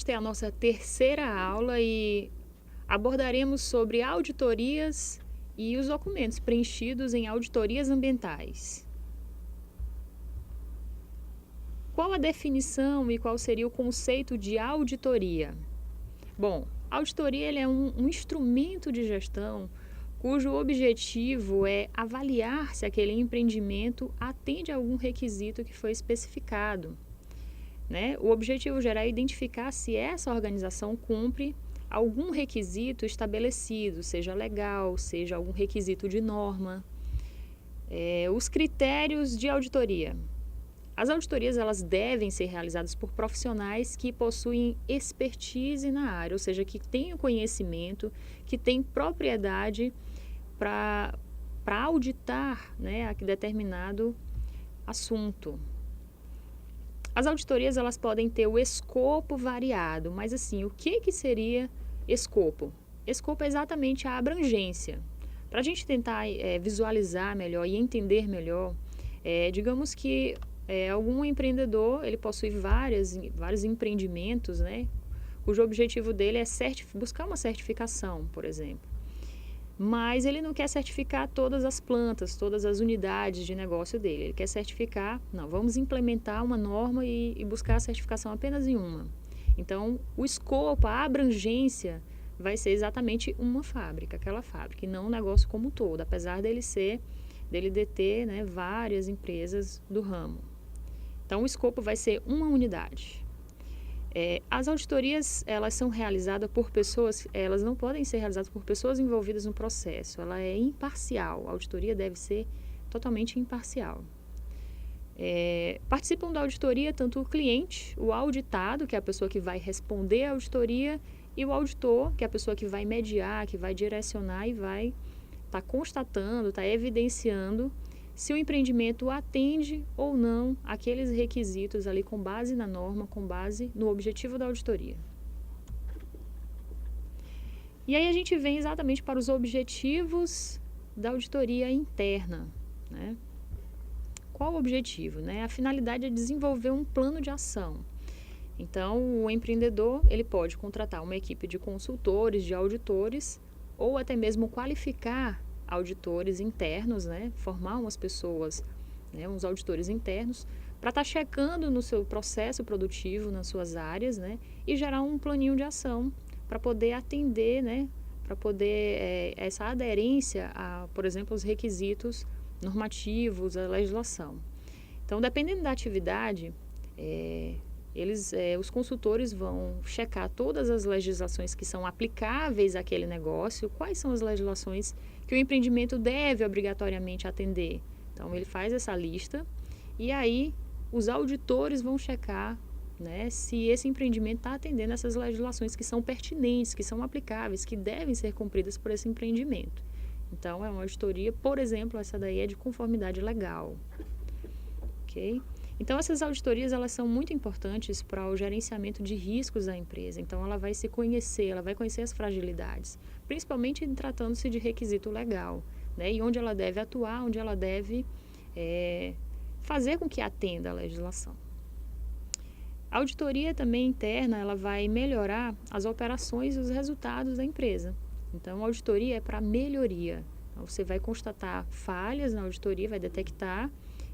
esta é a nossa terceira aula e abordaremos sobre auditorias e os documentos preenchidos em auditorias ambientais. Qual a definição e qual seria o conceito de auditoria? Bom, a auditoria ele é um instrumento de gestão cujo objetivo é avaliar se aquele empreendimento atende a algum requisito que foi especificado. Né? O objetivo geral é identificar se essa organização cumpre algum requisito estabelecido, seja legal, seja algum requisito de norma. Os critérios de auditoria. As auditorias elas devem ser realizadas por profissionais que possuem expertise na área, ou seja, que tenham conhecimento, que têm propriedade para auditar, né, determinado assunto. As auditorias elas podem ter o escopo variado, mas assim, o que seria escopo? Escopo é exatamente a abrangência. Para a gente tentar visualizar melhor e entender melhor, digamos que algum empreendedor ele possui vários empreendimentos, né, cujo objetivo dele é buscar uma certificação, por exemplo. Mas ele não quer certificar todas as plantas, todas as unidades de negócio dele. Ele quer certificar, não, vamos implementar uma norma e buscar a certificação apenas em uma. Então, o escopo, a abrangência vai ser exatamente uma fábrica, aquela fábrica, e não um negócio como um todo, apesar dele deter, né, várias empresas do ramo. Então, o escopo vai ser uma unidade. As auditorias, elas são realizadas por pessoas, elas não podem ser realizadas por pessoas envolvidas no processo, ela é imparcial, a auditoria deve ser totalmente imparcial. Participam da auditoria tanto o cliente, o auditado, que é a pessoa que vai responder à auditoria, e o auditor, que é a pessoa que vai mediar, que vai direcionar e vai estar constatando, estar evidenciando se o empreendimento atende ou não aqueles requisitos ali com base na norma, com base no objetivo da auditoria. E aí a gente vem exatamente para os objetivos da auditoria interna, né? Qual o objetivo, né? A finalidade é desenvolver um plano de ação. Então, o empreendedor ele pode contratar uma equipe de consultores, de auditores, ou até mesmo qualificar auditores internos, né? Formar umas pessoas, né? Uns auditores internos, para estar checando no seu processo produtivo, nas suas áreas, né? E gerar um planinho de ação para poder atender, né? Para poder essa aderência a, por exemplo, os requisitos normativos, a legislação. Então, dependendo da atividade, os consultores vão checar todas as legislações que são aplicáveis àquele negócio, quais são as legislações que o empreendimento deve obrigatoriamente atender. Então, ele faz essa lista e aí os auditores vão checar, né, se esse empreendimento está atendendo essas legislações que são pertinentes, que são aplicáveis, que devem ser cumpridas por esse empreendimento. Então, é uma auditoria, por exemplo, essa daí é de conformidade legal. Ok? Então, essas auditorias elas são muito importantes para o gerenciamento de riscos da empresa. Então, ela vai se conhecer, ela vai conhecer as fragilidades, principalmente tratando-se de requisito legal, né? E onde ela deve atuar, onde ela deve fazer com que atenda a legislação. A auditoria também interna, ela vai melhorar as operações e os resultados da empresa. Então, a auditoria é para melhoria. Então, você vai constatar falhas na auditoria, vai detectar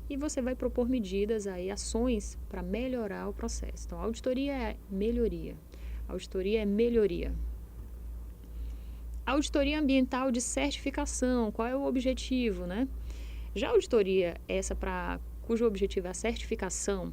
e você vai propor medidas, aí, ações para melhorar o processo. Então, a auditoria é melhoria. A auditoria é melhoria. A auditoria ambiental de certificação, qual é o objetivo, né? Já a auditoria, cujo objetivo é a certificação,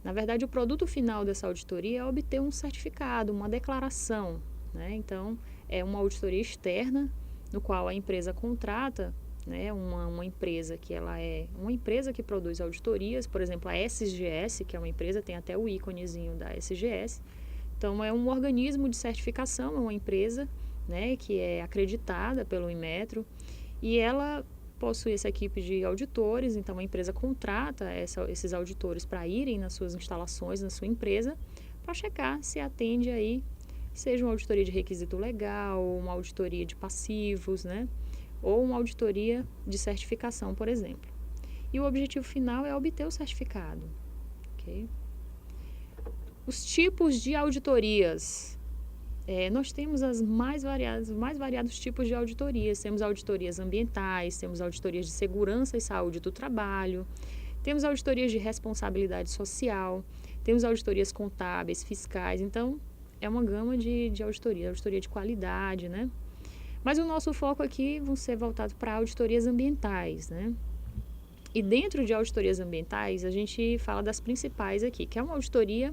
na verdade, o produto final dessa auditoria é obter um certificado, uma declaração, né? Então, é uma auditoria externa, no qual a empresa contrata, né, uma empresa que ela é uma empresa que produz auditorias, por exemplo, a SGS, que é uma empresa, tem até o íconezinho da SGS. Então, é um organismo de certificação, é uma empresa, né, que é acreditada pelo Inmetro, e ela possui essa equipe de auditores. Então, a empresa contrata esses auditores para irem nas suas instalações, na sua empresa, para checar se atende aí, seja uma auditoria de requisito legal, uma auditoria de passivos, né? Ou uma auditoria de certificação, por exemplo. E o objetivo final é obter o certificado. Okay? Os tipos de auditorias. Nós temos os mais variados tipos de auditorias. Temos auditorias ambientais, temos auditorias de segurança e saúde do trabalho, temos auditorias de responsabilidade social, temos auditorias contábeis, fiscais. Então, é uma gama de auditoria de qualidade, né? Mas o nosso foco aqui vai ser voltado para auditorias ambientais, né? E dentro de auditorias ambientais, a gente fala das principais aqui, que é uma auditoria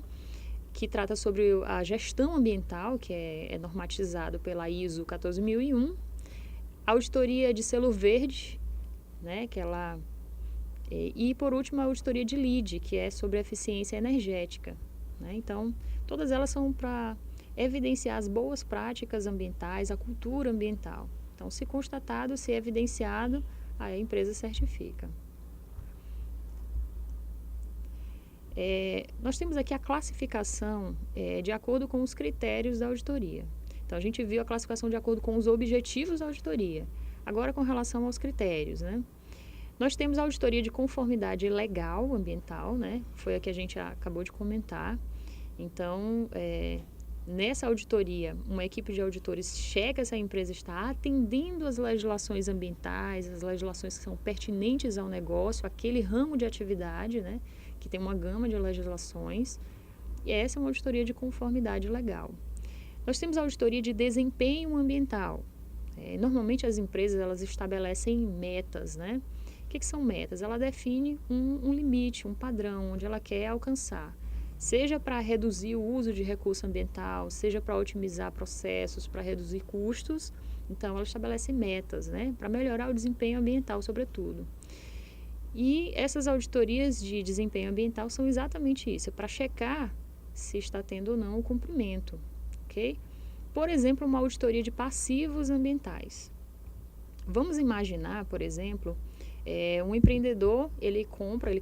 que trata sobre a gestão ambiental, que é normatizado pela ISO 14001, auditoria de selo verde, né, e por último a auditoria de LEED, que é sobre eficiência energética, né? Então, todas elas são para evidenciar as boas práticas ambientais, a cultura ambiental. Então, se constatado, se evidenciado, aí a empresa certifica. Nós temos aqui a classificação de acordo com os critérios da auditoria. Então, a gente viu a classificação de acordo com os objetivos da auditoria. Agora, com relação aos critérios, né? Nós temos a auditoria de conformidade legal ambiental, né? Foi a que a gente acabou de comentar. Então, nessa auditoria, uma equipe de auditores checa se a empresa está atendendo às legislações ambientais, as legislações que são pertinentes ao negócio, aquele ramo de atividade, né? Que tem uma gama de legislações, e essa é uma auditoria de conformidade legal. Nós temos a auditoria de desempenho ambiental. Normalmente as empresas elas estabelecem metas, né? O que são metas? Ela define um limite, um padrão, onde ela quer alcançar. Seja para reduzir o uso de recurso ambiental, seja para otimizar processos, para reduzir custos. Então, ela estabelece metas, né? Para melhorar o desempenho ambiental, sobretudo. E essas auditorias de desempenho ambiental são exatamente isso, para checar se está tendo ou não o cumprimento, ok? Por exemplo, uma auditoria de passivos ambientais. Vamos imaginar, por exemplo, um empreendedor, ele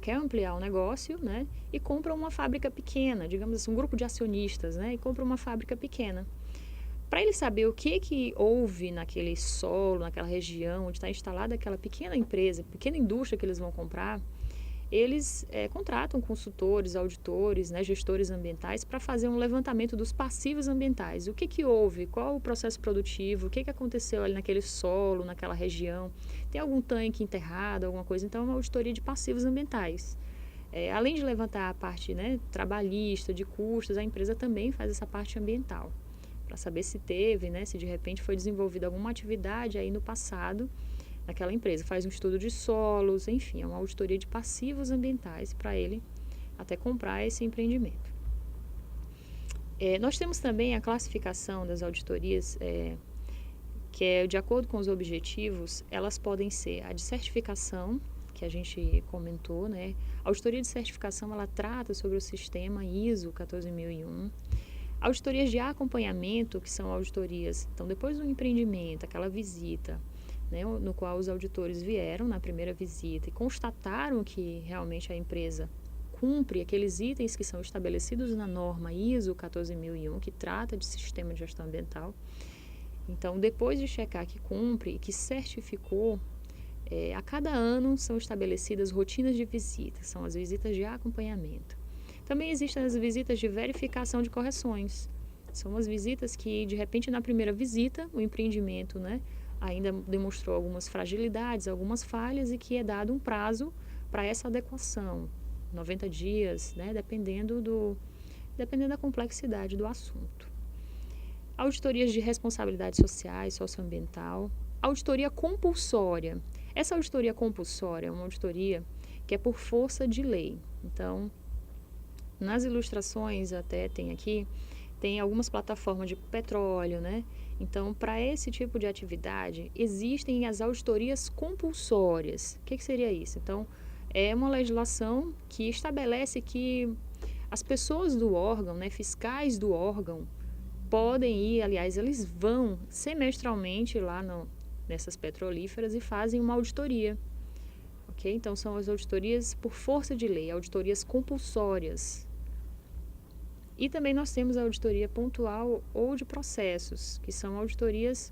quer ampliar o negócio, né? E compra uma fábrica pequena, digamos assim, um grupo de acionistas, né? E compra uma fábrica pequena. Para ele saber o que houve naquele solo, naquela região onde está instalada aquela pequena empresa, pequena indústria que eles vão comprar, eles contratam consultores, auditores, né, gestores ambientais para fazer um levantamento dos passivos ambientais. O que houve? Qual o processo produtivo? O que aconteceu ali naquele solo, naquela região? Tem algum tanque enterrado, alguma coisa? Então, é uma auditoria de passivos ambientais. Além de levantar a parte, né, trabalhista, de custos, a empresa também faz essa parte ambiental, para saber se teve, né, se de repente foi desenvolvida alguma atividade aí no passado naquela empresa. Faz um estudo de solos, enfim, é uma auditoria de passivos ambientais para ele até comprar esse empreendimento. Nós temos também a classificação das auditorias, que é de acordo com os objetivos, elas podem ser a de certificação, que a gente comentou, né? A auditoria de certificação, ela trata sobre o sistema ISO 14001. Auditorias de acompanhamento, que são auditorias, então depois do empreendimento, aquela visita, né, no qual os auditores vieram na primeira visita e constataram que realmente a empresa cumpre aqueles itens que são estabelecidos na norma ISO 14001, que trata de sistema de gestão ambiental. Então, depois de checar que cumpre e que certificou, a cada ano são estabelecidas rotinas de visita, são as visitas de acompanhamento. Também existem as visitas de verificação de correções. São as visitas que, de repente, na primeira visita, o empreendimento, né, ainda demonstrou algumas fragilidades, algumas falhas e que é dado um prazo para essa adequação, 90 dias, né, dependendo da complexidade do assunto. Auditorias de responsabilidade social e socioambiental. Auditoria compulsória. Essa auditoria compulsória é uma auditoria que é por força de lei. Então, nas ilustrações até tem algumas plataformas de petróleo, né? Então, para esse tipo de atividade, existem as auditorias compulsórias. O que seria isso? Então, é uma legislação que estabelece que as pessoas do órgão, né, fiscais do órgão, podem ir, aliás, eles vão semestralmente lá nessas petrolíferas e fazem uma auditoria. Ok? Então, são as auditorias por força de lei, auditorias compulsórias. E também nós temos a auditoria pontual ou de processos, que são auditorias,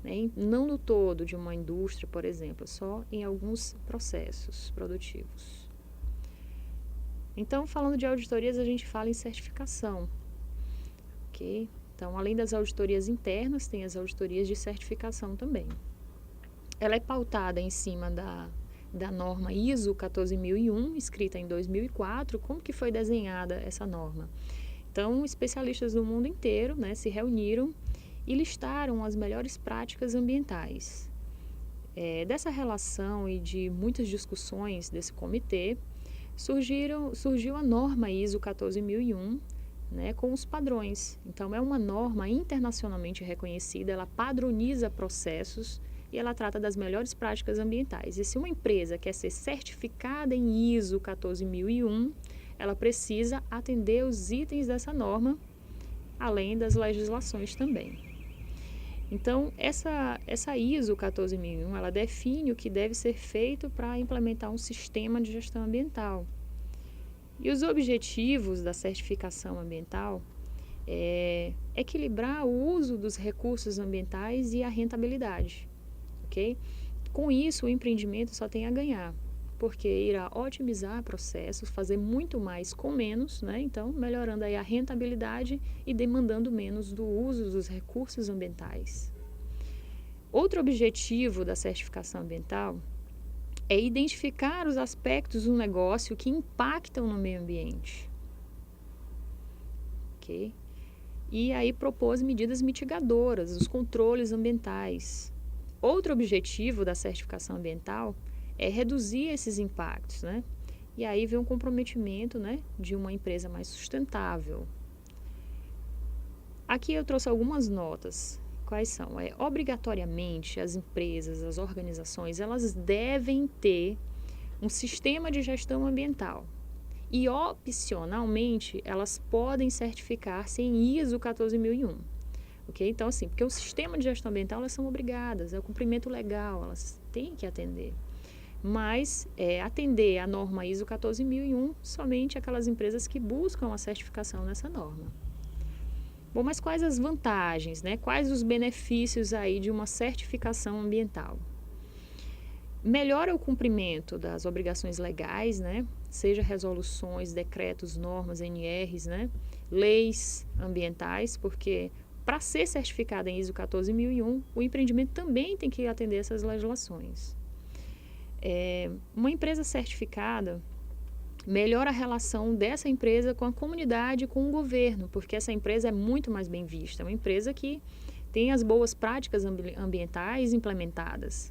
né, não no todo de uma indústria, por exemplo, só em alguns processos produtivos. Então, falando de auditorias, a gente fala em certificação, ok? Então, além das auditorias internas, tem as auditorias de certificação também. Ela é pautada em cima da norma ISO 14001, escrita em 2004. Como que foi desenhada essa norma? Então, especialistas do mundo inteiro, né, se reuniram e listaram as melhores práticas ambientais. Dessa relação e de muitas discussões desse comitê, surgiu a norma ISO 14001, né, com os padrões. Então, é uma norma internacionalmente reconhecida, ela padroniza processos e ela trata das melhores práticas ambientais. E se uma empresa quer ser certificada em ISO 14001, ela precisa atender os itens dessa norma, além das legislações também. Então, essa ISO 14001, ela define o que deve ser feito para implementar um sistema de gestão ambiental. E os objetivos da certificação ambiental é equilibrar o uso dos recursos ambientais e a rentabilidade, ok? Com isso, o empreendimento só tem a ganhar, porque irá otimizar processos, fazer muito mais com menos, né? Então, melhorando aí a rentabilidade e demandando menos do uso dos recursos ambientais. Outro objetivo da certificação ambiental é identificar os aspectos do negócio que impactam no meio ambiente. Ok? E aí propôs medidas mitigadoras, os controles ambientais. Outro objetivo da certificação ambiental é reduzir esses impactos, né? E aí vem um comprometimento, né, de uma empresa mais sustentável. Aqui eu trouxe algumas notas. Quais são? Obrigatoriamente, as empresas, as organizações, elas devem ter um sistema de gestão ambiental. E, opcionalmente, elas podem certificar-se em ISO 14001. Okay? Então, assim, porque o sistema de gestão ambiental, elas são obrigadas, é o cumprimento legal, elas têm que atender. Mas atender a norma ISO 14001 somente aquelas empresas que buscam a certificação nessa norma. Bom, mas quais as vantagens, né? Quais os benefícios aí de uma certificação ambiental? Melhora o cumprimento das obrigações legais, né? Seja resoluções, decretos, normas, NRs, né? Leis ambientais, porque para ser certificada em ISO 14001, o empreendimento também tem que atender essas legislações. Uma empresa certificada melhora a relação dessa empresa com a comunidade e com o governo, porque essa empresa é muito mais bem vista. É uma empresa que tem as boas práticas ambientais implementadas.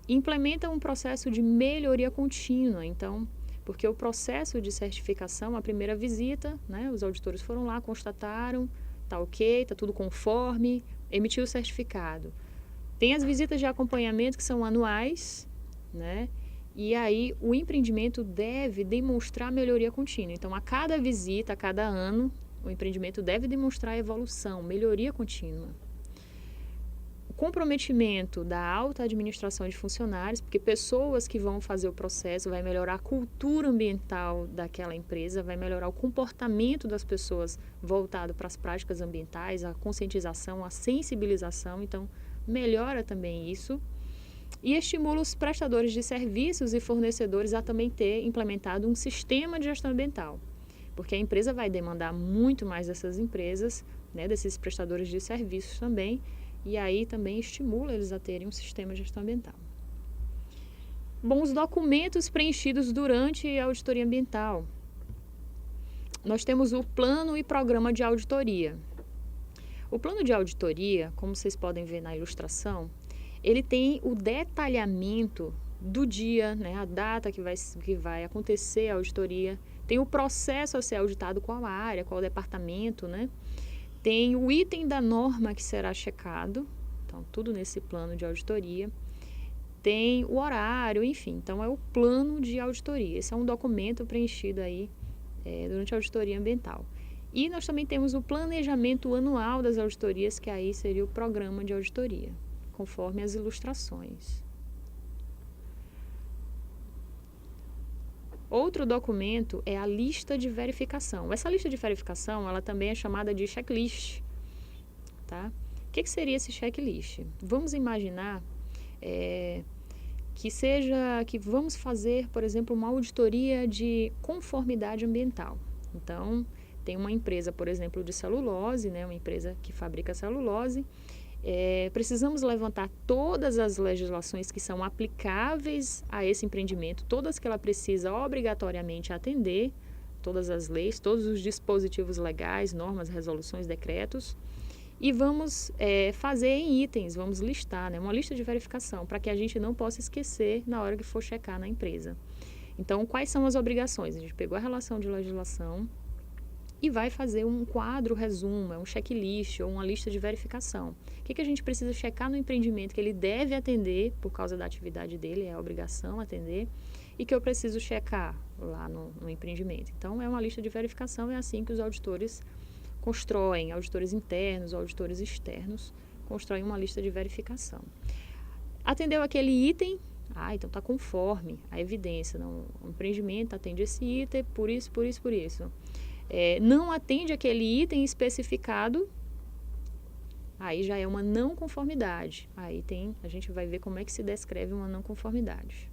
Implementa um processo de melhoria contínua, então, porque o processo de certificação, a primeira visita, né, os auditores foram lá, constataram, tá ok, tá tudo conforme, emitiu o certificado. Tem as visitas de acompanhamento que são anuais, né? E aí o empreendimento deve demonstrar melhoria contínua. Então, a cada visita, a cada ano, o empreendimento deve demonstrar evolução, melhoria contínua. O comprometimento da alta administração de funcionários, porque pessoas que vão fazer o processo vai melhorar a cultura ambiental daquela empresa, vai melhorar o comportamento das pessoas voltado para as práticas ambientais, a conscientização, a sensibilização. Então, melhora também isso. E estimula os prestadores de serviços e fornecedores a também ter implementado um sistema de gestão ambiental, porque a empresa vai demandar muito mais dessas empresas, né, desses prestadores de serviços também, e aí também estimula eles a terem um sistema de gestão ambiental. Bom, os documentos preenchidos durante a auditoria ambiental. Nós temos o plano e programa de auditoria. O plano de auditoria, como vocês podem ver na ilustração, ele tem o detalhamento do dia, né, a data que vai acontecer a auditoria, tem o processo a ser auditado, qual a área, qual o departamento, né? Tem o item da norma que será checado, então tudo nesse plano de auditoria. Tem o horário, enfim, então é o plano de auditoria. Esse é um documento preenchido aí durante a auditoria ambiental. E nós também temos o planejamento anual das auditorias, que aí seria o programa de auditoria, conforme as ilustrações. Outro documento é a lista de verificação. Essa lista de verificação, ela também é chamada de checklist, tá? O que seria esse checklist? Vamos imaginar que que vamos fazer, por exemplo, uma auditoria de conformidade ambiental. Então, tem uma empresa, por exemplo, de celulose, né, uma empresa que fabrica celulose. Precisamos levantar todas as legislações que são aplicáveis a esse empreendimento, todas que ela precisa obrigatoriamente atender, todas as leis, todos os dispositivos legais, normas, resoluções, decretos, e vamos fazer em itens, vamos listar, né, uma lista de verificação, para que a gente não possa esquecer na hora que for checar na empresa. Então, quais são as obrigações? A gente pegou a relação de legislação e vai fazer um quadro resumo, um checklist ou uma lista de verificação. O que a gente precisa checar no empreendimento que ele deve atender por causa da atividade dele, é a obrigação atender, e que eu preciso checar lá no empreendimento. Então, é uma lista de verificação, é assim que os auditores constroem, auditores internos, auditores externos, constroem uma lista de verificação. Atendeu aquele item, então está conforme a evidência, não, o empreendimento atende esse item, por isso, por isso, por isso. Não atende aquele item especificado, aí já é uma não conformidade. Aí a gente vai ver como é que se descreve uma não conformidade.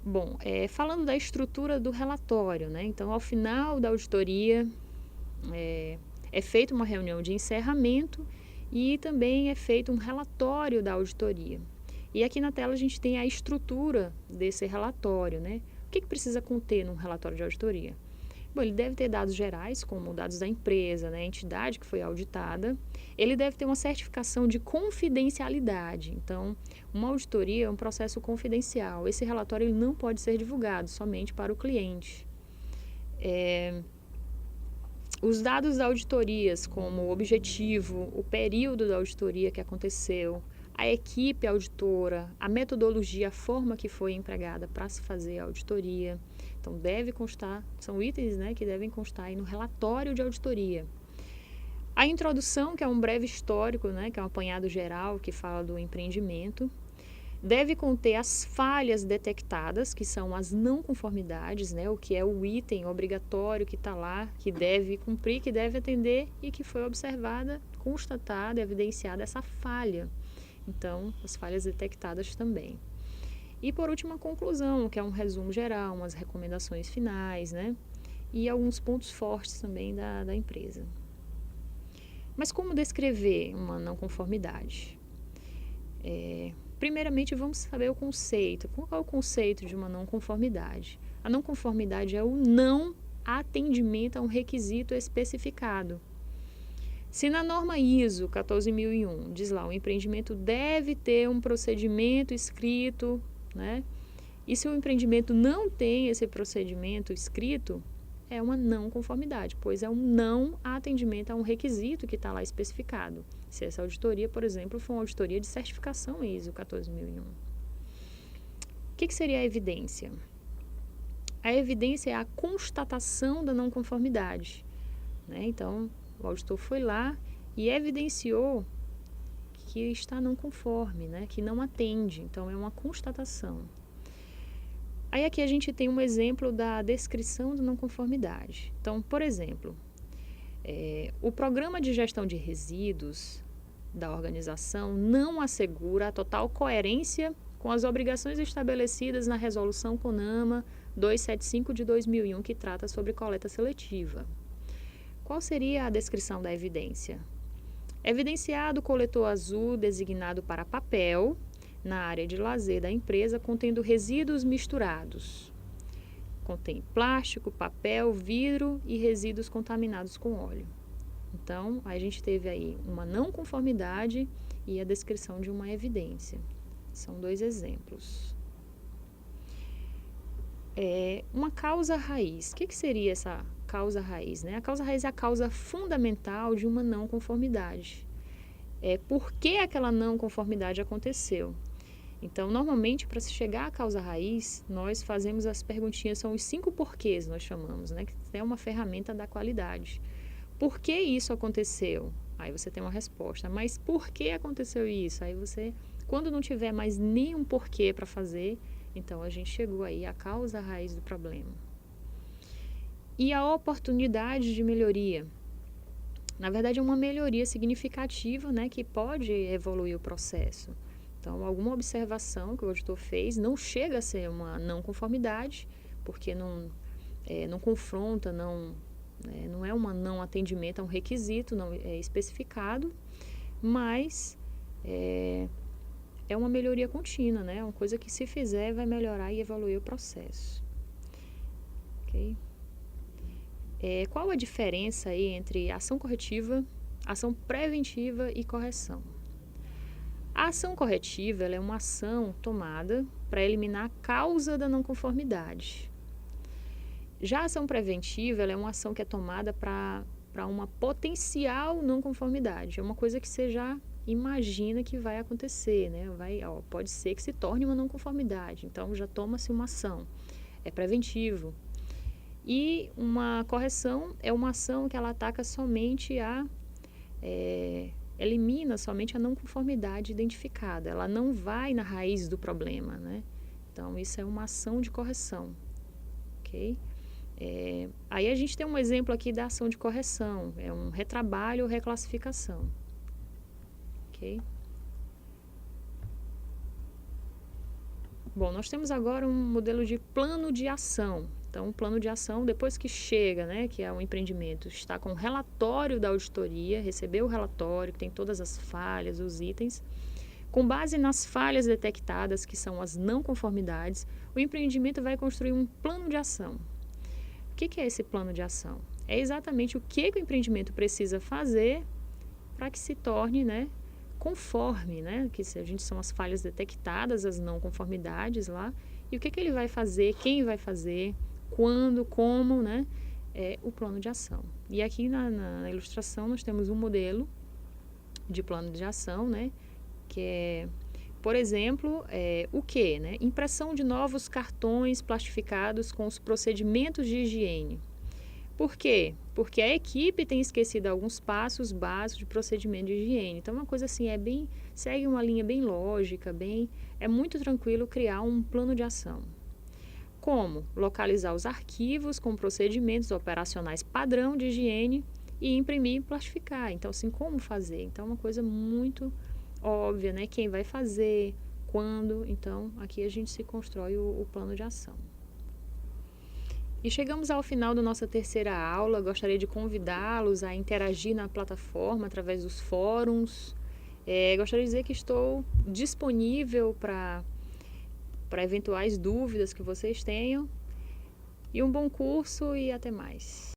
Bom, falando da estrutura do relatório, né? Então, ao final da auditoria, é feita uma reunião de encerramento e também é feito um relatório da auditoria. E aqui na tela a gente tem a estrutura desse relatório, né? O que precisa conter num relatório de auditoria? Bom, ele deve ter dados gerais, como dados da empresa, né, a entidade que foi auditada. Ele deve ter uma certificação de confidencialidade. Então, uma auditoria é um processo confidencial. Esse relatório ele não pode ser divulgado somente para o cliente. Os dados da auditorias, como o objetivo, o período da auditoria que aconteceu, a equipe auditora, a metodologia, a forma que foi empregada para se fazer a auditoria. Então, deve constar, são itens, né, que devem constar aí no relatório de auditoria. A introdução, que é um breve histórico, né, que é um apanhado geral que fala do empreendimento. Deve conter as falhas detectadas, que são as não conformidades, né, o que é o item obrigatório que está lá, que deve cumprir, que deve atender e que foi observada, constatada, evidenciada essa falha. Então, as falhas detectadas também. E, por último, a conclusão, que é um resumo geral, umas recomendações finais, né? E alguns pontos fortes também da empresa. Mas como descrever uma não conformidade? Primeiramente, vamos saber o conceito. Qual é o conceito de uma não conformidade? A não conformidade é o não atendimento a um requisito especificado. Se na norma ISO 14001 diz lá, o empreendimento deve ter um procedimento escrito, né? E se o empreendimento não tem esse procedimento escrito, é uma não conformidade, pois é um não atendimento a um requisito que está lá especificado. Se essa auditoria, por exemplo, for uma auditoria de certificação ISO 14001. O que seria a evidência? A evidência é a constatação da não conformidade, né? Então, o auditor foi lá e evidenciou que está não conforme, né? Que não atende. Então, é uma constatação. Aí aqui a gente tem um exemplo da descrição da não conformidade. Então, por exemplo, o programa de gestão de resíduos da organização não assegura a total coerência com as obrigações estabelecidas na Resolução CONAMA 275 de 2001, que trata sobre coleta seletiva. Qual seria a descrição da evidência? Evidenciado o coletor azul designado para papel na área de lazer da empresa, contendo resíduos misturados. Contém plástico, papel, vidro e resíduos contaminados com óleo. Então, a gente teve aí uma não conformidade e a descrição de uma evidência. São dois exemplos. Uma causa raiz. O que seria essa causa raiz, né? A causa raiz é a causa fundamental de uma não conformidade. Por que aquela não conformidade aconteceu? Então, normalmente, para se chegar à causa raiz, nós fazemos as perguntinhas, são os 5 porquês, nós chamamos, né? Que é uma ferramenta da qualidade. Por que isso aconteceu? Aí você tem uma resposta. Mas por que aconteceu isso? Aí você, quando não tiver mais nenhum porquê para fazer, então a gente chegou aí à causa raiz do problema. E a oportunidade de melhoria. Na verdade, é uma melhoria significativa, né, que pode evoluir o processo. Então, alguma observação que o auditor fez não chega a ser uma não conformidade, porque não confronta, não é uma não atendimento a um requisito, não é especificado, mas é uma melhoria contínua, né? Uma coisa que, se fizer, vai melhorar e evoluir o processo. Ok? Qual a diferença aí entre ação corretiva, ação preventiva e correção? A ação corretiva ela é uma ação tomada para eliminar a causa da não conformidade. Já a ação preventiva ela é uma ação que é tomada para uma potencial não conformidade. É uma coisa que você já imagina que vai acontecer, né? Pode ser que se torne uma não conformidade. Então, já toma-se uma ação. É preventivo. E uma correção é uma ação que ela ataca somente elimina somente a não conformidade identificada. Ela não vai na raiz do problema, né? Então, isso é uma ação de correção. Ok? Aí a gente tem um exemplo aqui da ação de correção. É um retrabalho ou reclassificação. Ok? Bom, nós temos agora um modelo de plano de ação. Então, o plano de ação, depois que chega, né, que é o empreendimento, está com o relatório da auditoria, recebeu o relatório, que tem todas as falhas, os itens. Com base nas falhas detectadas, que são as não conformidades, o empreendimento vai construir um plano de ação. O que é esse plano de ação? É exatamente o que o empreendimento precisa fazer para que se torne, né, conforme, né, que a gente são as falhas detectadas, as não conformidades lá, e o que ele vai fazer, quem vai fazer, quando, como, né, o plano de ação. E aqui na ilustração nós temos um modelo de plano de ação, né, que é, por exemplo, o que, né, impressão de novos cartões plastificados com os procedimentos de higiene. Por quê? Porque a equipe tem esquecido alguns passos básicos de procedimento de higiene. Então, uma coisa assim, segue uma linha bem lógica, é muito tranquilo criar um plano de ação. Como? Localizar os arquivos com procedimentos operacionais padrão de higiene e imprimir e plastificar. Então, assim, como fazer? Então, uma coisa muito óbvia, né? Quem vai fazer, quando. Então, aqui a gente se constrói o plano de ação. E chegamos ao final da nossa terceira aula. Gostaria de convidá-los a interagir na plataforma através dos fóruns. Gostaria de dizer que estou disponível para eventuais dúvidas que vocês tenham. E um bom curso e até mais.